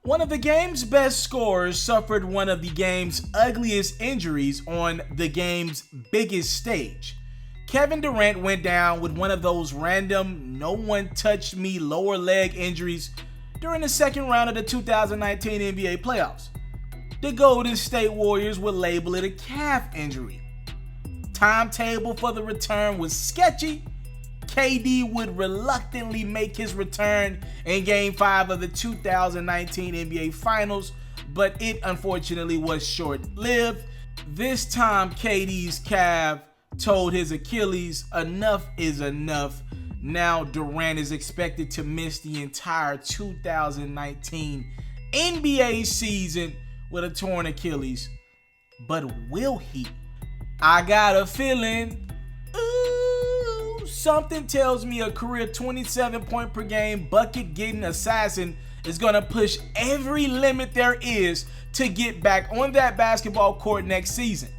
One of the game's best scorers suffered one of the game's ugliest injuries on the game's biggest stage. Kevin Durant went down with one of those random no one touched me lower leg injuries during the second round of the 2019 NBA playoffs. The Golden State Warriors would label it a calf injury. Timetable for the return was sketchy. KD would reluctantly make his return in Game 5 of the 2019 NBA Finals, but it unfortunately was short-lived. This time, KD's calf told his Achilles, enough is enough. Now Durant is expected to miss the entire 2019 NBA season with a torn Achilles. But will he? I got a feeling. Something tells me a career 27-point per game bucket-getting assassin is going to push every limit there is to get back on that basketball court next season.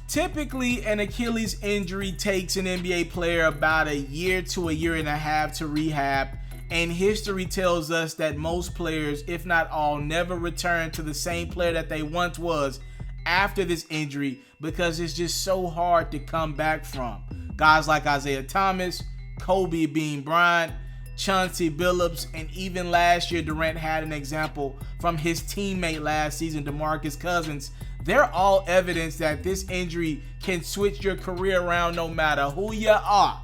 Typically, an Achilles injury takes an NBA player about a year to a year and a half to rehab, and history tells us that most players, if not all, never return to the same player that they once was after this injury because it's just so hard to come back from. Guys like Isaiah Thomas, Kobe Bean Bryant, Chauncey Billups, and even last year Durant had an example from his teammate last season, DeMarcus Cousins. They're all evidence that this injury can switch your career around no matter who you are.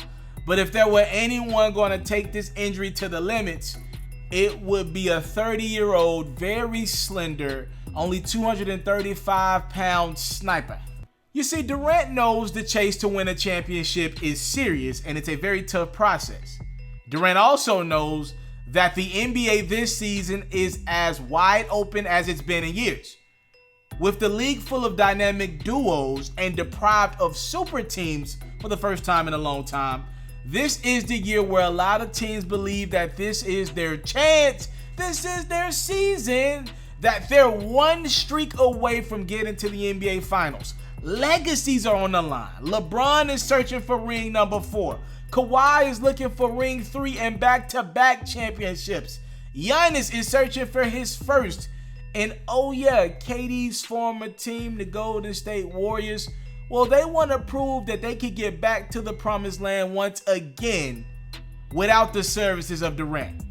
But if there were anyone going to take this injury to the limits, it would be a 30-year-old, very slender, only 235-pound sniper. You see, Durant knows the chase to win a championship is serious and it's a very tough process. Durant also knows that the NBA this season is as wide open as it's been in years. With the league full of dynamic duos and deprived of super teams for the first time in a long time, this is the year where a lot of teams believe that this is their chance, this is their season, that they're one streak away from getting to the NBA Finals. Legacies are on the line. LeBron is searching for ring number 4. Kawhi is looking for ring 3 and back-to-back championships. Giannis is searching for his first. And oh yeah, KD's former team, the Golden State Warriors, well, they want to prove that they could get back to the promised land once again without the services of Durant.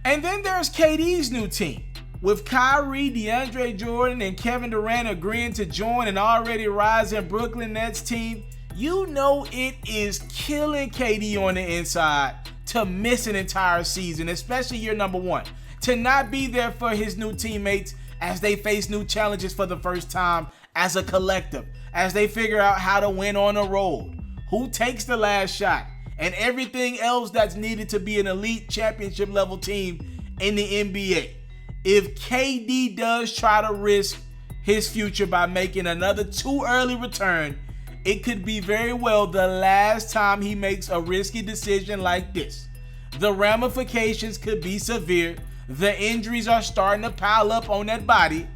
And then there's KD's new team. With Kyrie, DeAndre Jordan, and Kevin Durant agreeing to join an already rising Brooklyn Nets team, you know it is killing KD on the inside to miss an entire season, especially year number 1. To not be there for his new teammates as they face new challenges for the first time as a collective, as they figure out how to win on the road, who takes the last shot, and everything else that's needed to be an elite championship level team in the NBA. If KD does try to risk his future by making another too early return, it could be very well the last time he makes a risky decision like this. The ramifications could be severe, the injuries are starting to pile up on that body,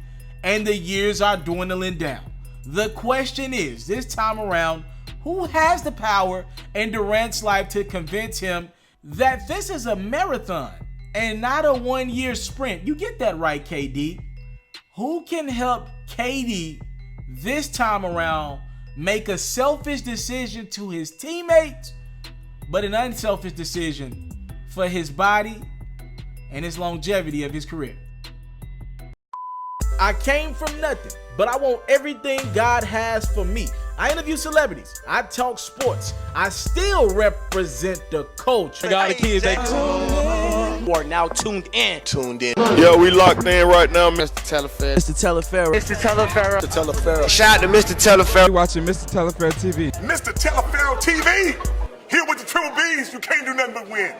and the years are dwindling down. The question is, this time around, who has the power in Durant's life to convince him that this is a marathon and not a one-year sprint? You get that right, KD. Who can help KD this time around make a selfish decision to his teammates, but an unselfish decision for his body and his longevity of his career? I came from nothing, but I want everything God has for me. I interview celebrities. I talk sports. I still represent the culture. I got the kids, they are now tuned in. Yeah, we locked in right now, Mr. Mr.Taliaferro. Mr.Taliaferro. Mr.Taliaferro. Mr. Taliaferro. Shout out to Mr.Taliaferro. You're watching Mr.Taliaferro TV. Mr. Taliaferro TV. Here with the triple B's, you can't do nothing but win.